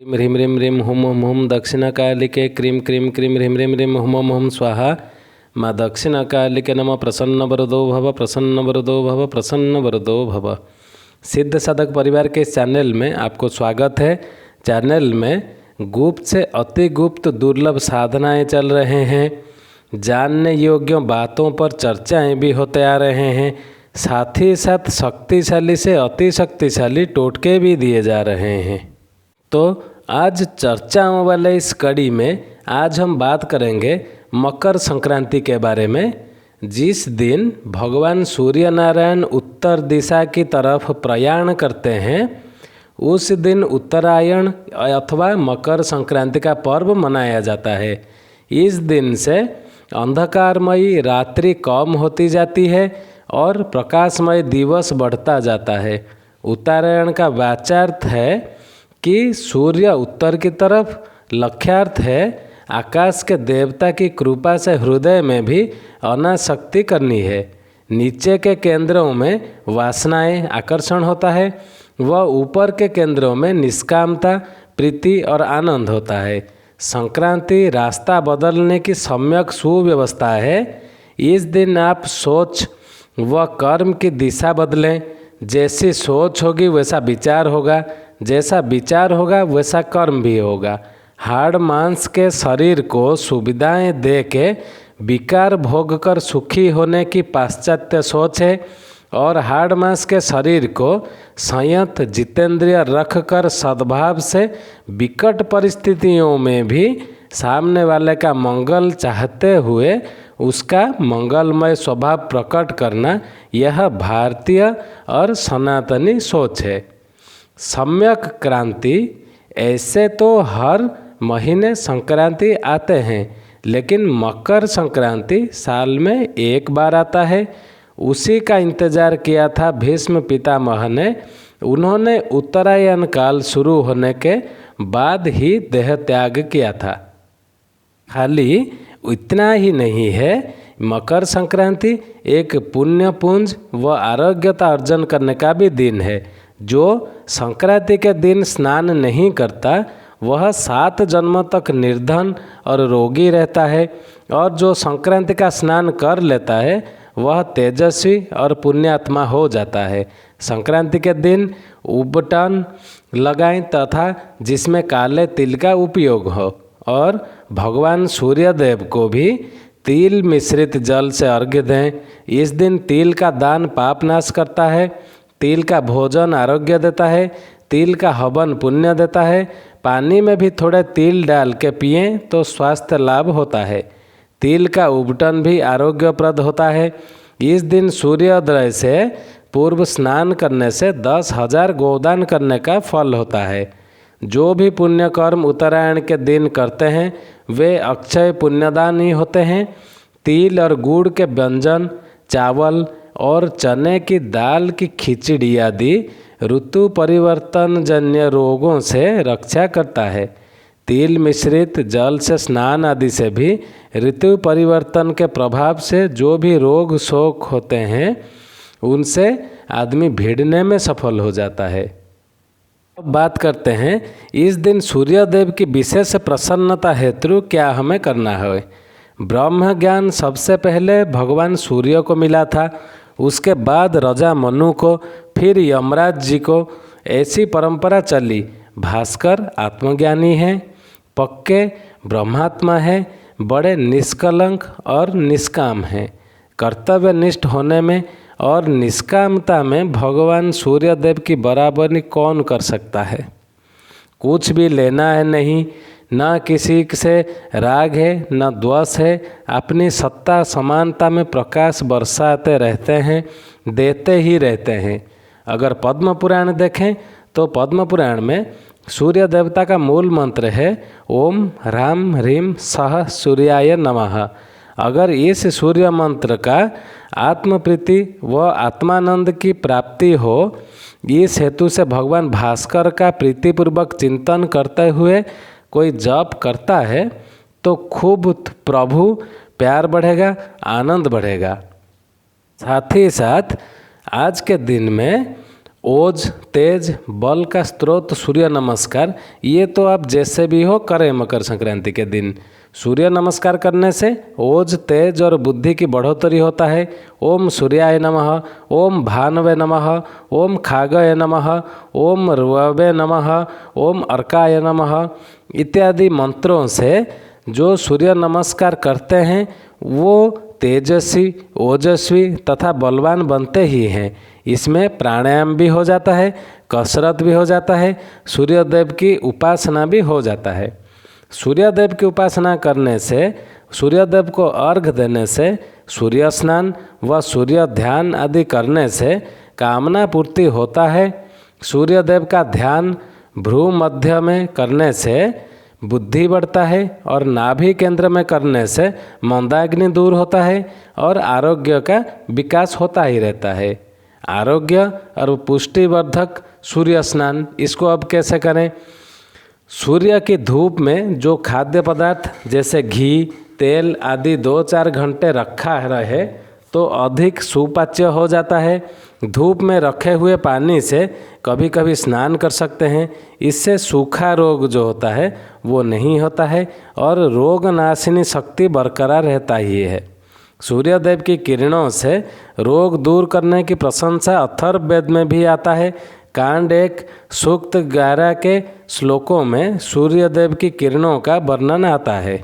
ह्रीं ह्रीं ह्रीं हुम हुम हुम दक्षिणकालिके क्रीं क्रीं क्रीं ह्रीं ह्रीं ह्रीं हुम हुम हुम स्वाहा। माँ दक्षिणकालिके नमः। प्रसन्नवरदो भव, प्रसन्नवरदो भव, प्रसन्नवरदो भव। सिद्ध साधक परिवार के इस चैनल में आपको स्वागत है। चैनल में गुप्त से अति गुप्त दुर्लभ साधनाएं चल रहे हैं। जानने योग्य बातों पर चर्चाएं भी होते आ रहे हैं। साथ ही साथ शक्तिशाली से अति शक्तिशाली टोटके भी दिए जा रहे हैं। तो आज चर्चाओं वाले इस कड़ी में आज हम बात करेंगे मकर संक्रांति के बारे में, जिस दिन भगवान सूर्य नारायण उत्तर दिशा की तरफ प्रयाण करते हैं। उस दिन उत्तरायण अथवा मकर संक्रांति का पर्व मनाया जाता है। इस दिन से अंधकारमयी रात्रि कम होती जाती है और प्रकाशमय दिवस बढ़ता जाता है। उत्तरायण का वाचार्थ है कि सूर्य उत्तर की तरफ, लक्ष्यार्थ है आकाश के देवता की कृपा से हृदय में भी अनासक्ति करनी है। नीचे के केंद्रों में वासनाएं आकर्षण होता है व ऊपर के केंद्रों में निष्कामता, प्रीति और आनंद होता है। संक्रांति रास्ता बदलने की सम्यक सुव्यवस्था है। इस दिन आप सोच व कर्म की दिशा बदलें। जैसी सोच होगी वैसा विचार होगा, जैसा विचार होगा वैसा कर्म भी होगा। हाड़ मांस के शरीर को सुविधाएं दे के विकार भोग कर सुखी होने की पाश्चात्य सोच है और हाड़ मांस के शरीर को संयत जितेंद्रिय रख कर सद्भाव से विकट परिस्थितियों में भी सामने वाले का मंगल चाहते हुए उसका मंगलमय स्वभाव प्रकट करना, यह भारतीय और सनातनी सोच है। सम्यक क्रांति, ऐसे तो हर महीने संक्रांति आते हैं, लेकिन मकर संक्रांति साल में एक बार आता है। उसी का इंतजार किया था भीष्म पितामह ने। उन्होंने उत्तरायण काल शुरू होने के बाद ही देह त्याग किया था। खाली इतना ही नहीं है, मकर संक्रांति एक पुण्यपुंज व आरोग्यता अर्जन करने का भी दिन है। जो संक्रांति के दिन स्नान नहीं करता वह 7 जन्मों तक निर्धन और रोगी रहता है, और जो संक्रांति का स्नान कर लेता है वह तेजस्वी और पुण्यात्मा हो जाता है। संक्रांति के दिन उबटन लगाएं तथा जिसमें काले तिल का उपयोग हो, और भगवान सूर्यदेव को भी तिल मिश्रित जल से अर्घ्य दें। इस दिन तिल का दान पाप नाश करता है, तिल का भोजन आरोग्य देता है, तिल का हवन पुण्य देता है। पानी में भी थोड़े तिल डाल के पिएं तो स्वास्थ्य लाभ होता है। तिल का उबटन भी आरोग्यप्रद होता है। इस दिन सूर्योदय से पूर्व स्नान करने से 10,000 गोदान करने का फल होता है। जो भी पुण्य कर्म उत्तरायण के दिन करते हैं वे अक्षय पुण्यदान ही होते हैं। तिल और गुड़ के व्यंजन, चावल और चने की दाल की खिचड़ी आदि ऋतु परिवर्तन जन्य रोगों से रक्षा करता है। तिल मिश्रित जल से स्नान आदि से भी ऋतु परिवर्तन के प्रभाव से जो भी रोग शोक होते हैं उनसे आदमी भिड़ने में सफल हो जाता है। अब बात करते हैं इस दिन सूर्यदेव की विशेष प्रसन्नता हेतु क्या हमें करना है। ब्रह्म ज्ञान सबसे पहले भगवान सूर्य को मिला था, उसके बाद राजा मनु को, फिर यमराज जी को। ऐसी परंपरा चली। भास्कर आत्मज्ञानी हैं, पक्के ब्रह्मात्मा हैं, बड़े निष्कलंक और निष्काम हैं। कर्तव्यनिष्ठ होने में और निष्कामता में भगवान सूर्यदेव की बराबरी कौन कर सकता है। कुछ भी लेना है नहीं, ना किसी से राग है न द्वेष है। अपनी सत्ता समानता में प्रकाश बरसाते रहते हैं, देते ही रहते हैं। अगर पद्म पुराण देखें तो पद्म पुराण में सूर्य देवता का मूल मंत्र है ओम ह्रां ह्रीं सः सूर्याय नमः। अगर इस सूर्य मंत्र का आत्मप्रीति व आत्मानंद की प्राप्ति हो, इस हेतु से भगवान भास्कर का प्रीतिपूर्वक चिंतन करते हुए कोई जप करता है तो खूब प्रभु प्यार बढ़ेगा, आनंद बढ़ेगा। साथ ही साथ आज के दिन में ओज, तेज, बल का स्रोत सूर्य नमस्कार, ये तो आप जैसे भी हो करें मकर संक्रांति के दिन। सूर्य नमस्कार करने से ओज, तेज और बुद्धि की बढ़ोतरी होता है। ओम सूर्याय नमः, ओम भानवे नमः, ओम खागय नमः, ओम रवे नमः, ओम अर्काय नमः इत्यादि मंत्रों से जो सूर्य नमस्कार करते हैं वो तेजस्वी, ओजस्वी तथा बलवान बनते ही हैं। इसमें प्राणायाम भी हो जाता है, कसरत भी हो जाता है, सूर्यदेव की उपासना भी हो जाता है। सूर्यदेव की उपासना करने से, सूर्यदेव को अर्घ देने से, सूर्य स्नान व सूर्य ध्यान आदि करने से कामना पूर्ति होता है। सूर्यदेव का ध्यान भ्रू मध्य में करने से बुद्धि बढ़ता है और नाभि केंद्र में करने से मंदाग्नि दूर होता है और आरोग्य का विकास होता ही रहता है। आरोग्य और पुष्टिवर्धक सूर्य स्नान, इसको अब कैसे करें? सूर्य की धूप में जो खाद्य पदार्थ जैसे घी, तेल आदि 2-4 घंटे रखा रहे तो अधिक सुपाच्य हो जाता है। धूप में रखे हुए पानी से कभी कभी स्नान कर सकते हैं। इससे सूखा रोग जो होता है वो नहीं होता है और रोग नाशिनी शक्ति बरकरार रहता ही है। सूर्यदेव की किरणों से रोग दूर करने की प्रशंसा अथर्ववेद में भी आता है। कांड 1 सूक्त 11 के श्लोकों में सूर्यदेव की किरणों का वर्णन आता है।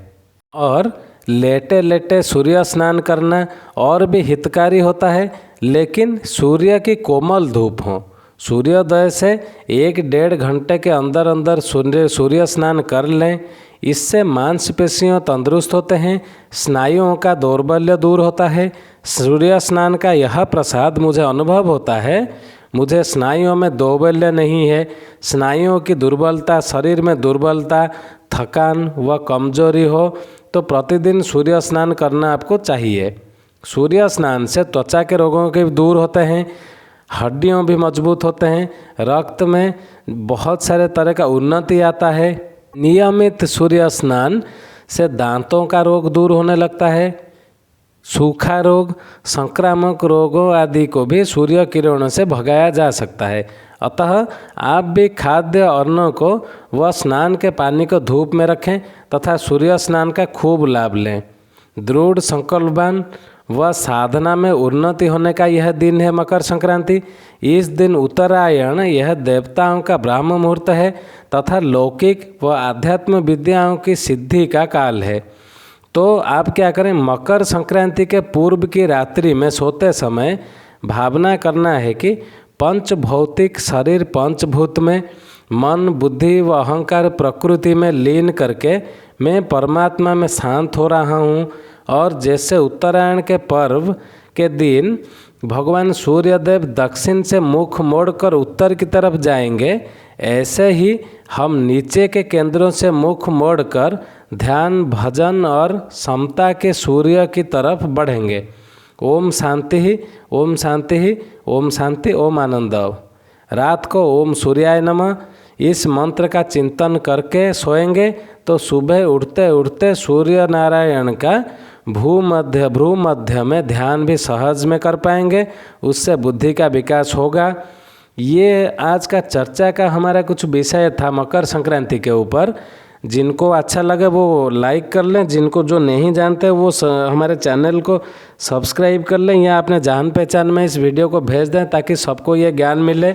और लेटे लेटे सूर्य स्नान करना और भी हितकारी होता है, लेकिन सूर्य की कोमल धूप हो। सूर्योदय से 1-1.5 घंटे के अंदर अंदर सूर्य स्नान कर लें। इससे मांसपेशियाँ तंदुरुस्त होते हैं, स्नायुओं का दौर्बल्य दूर होता है। सूर्य स्नान का यह प्रसाद मुझे अनुभव होता है। मुझे स्नायुओं में दौर्बल्य नहीं है। स्नायुओं की दुर्बलता, शरीर में दुर्बलता, थकान व कमजोरी हो तो प्रतिदिन सूर्य स्नान करना आपको चाहिए। सूर्य स्नान से त्वचा के रोगों के दूर होते हैं, हड्डियां भी मजबूत होते हैं, रक्त में बहुत सारे तरह का उन्नति आता है। नियमित सूर्य स्नान से दांतों का रोग दूर होने लगता है। सूखा रोग, संक्रामक रोगों आदि को भी सूर्य किरणों से भगाया जा सकता है। अतः आप भी खाद्य अन्नों को व स्नान के पानी को धूप में रखें तथा सूर्य स्नान का खूब लाभ लें। दृढ़ संकल्पवान व साधना में उन्नति होने का यह दिन है मकर संक्रांति। इस दिन उत्तरायण यह देवताओं का ब्राह्म मुहूर्त है तथा लौकिक व आध्यात्म विद्याओं की सिद्धि का काल है। तो आप क्या करें, मकर संक्रांति के पूर्व की रात्रि में सोते समय भावना करना है कि पंच भौतिक शरीर पंचभूत में मन, बुद्धि व अहंकार प्रकृति में लीन करके मैं परमात्मा में शांत हो रहा हूँ। और जैसे उत्तरायण के पर्व के दिन भगवान सूर्यदेव दक्षिण से मुख मोड़कर उत्तर की तरफ जाएंगे, ऐसे ही हम नीचे के केंद्रों से मुख मोड़कर ध्यान, भजन और समता के सूर्य की तरफ बढ़ेंगे। ओम शांति ही, ओम शांति ही, ओम शांति, ओम आनंद। रात को ओम सूर्याय नमः इस मंत्र का चिंतन करके सोएंगे तो सुबह उठते उठते सूर्य नारायण का भ्रू मध्य में ध्यान भी सहज में कर पाएंगे। उससे बुद्धि का विकास होगा। ये आज का चर्चा का हमारा कुछ विषय था मकर संक्रांति के ऊपर। जिनको अच्छा लगे वो लाइक कर लें, जिनको जो नहीं जानते वो हमारे चैनल को सब्सक्राइब कर लें या अपने जान पहचान में इस वीडियो को भेज दें ताकि सबको ये ज्ञान मिले।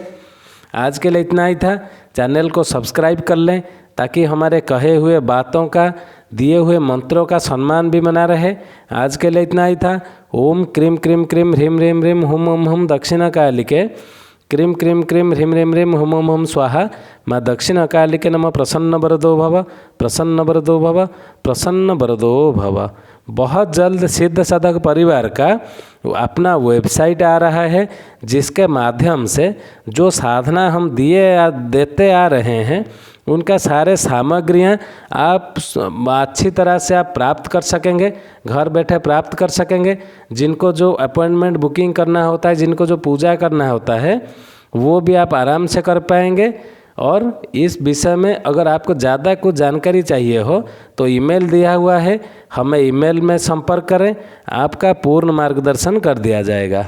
आज के लिए इतना ही था। चैनल को सब्सक्राइब कर लें ताकि हमारे कहे हुए बातों का, दिए हुए मंत्रों का सम्मान भी बना रहे। आज के लिए इतना ही था। ओम क्रीम क्रीम क्रीम ह्रीम ह्रीम ह्रीम हुम हुम हुम दक्षिणकालिके क्रीम क्रीम क्रीम ह्रीम ह्रीम ह्रीम हुम हुम हुम स्वाहा माँ दक्षिणकालिके नमः। प्रसन्न वरदो भव, प्रसन्न वरदो भव, प्रसन्न वरदो भव। बहुत जल्द सिद्ध साधक परिवार का अपना वेबसाइट आ रहा है जिसके माध्यम से जो साधना हम देते आ रहे हैं उनका सारे सामग्रियाँ आप अच्छी तरह से आप प्राप्त कर सकेंगे, घर बैठे प्राप्त कर सकेंगे। जिनको जो अपॉइंटमेंट बुकिंग करना होता है, जिनको जो पूजा करना होता है वो भी आप आराम से कर पाएंगे। और इस विषय में अगर आपको ज़्यादा कुछ जानकारी चाहिए हो तो ईमेल दिया हुआ है, हमें ईमेल में संपर्क करें, आपका पूर्ण मार्गदर्शन कर दिया जाएगा।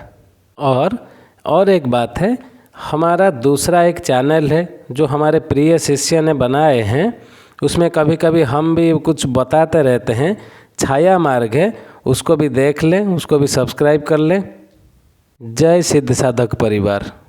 और एक बात है, हमारा दूसरा एक चैनल है जो हमारे प्रिय शिष्य ने बनाए हैं, उसमें कभी कभी हम भी कुछ बताते रहते हैं। छाया मार्ग है, उसको भी देख लें, उसको भी सब्सक्राइब कर लें। जय सिद्ध साधक परिवार।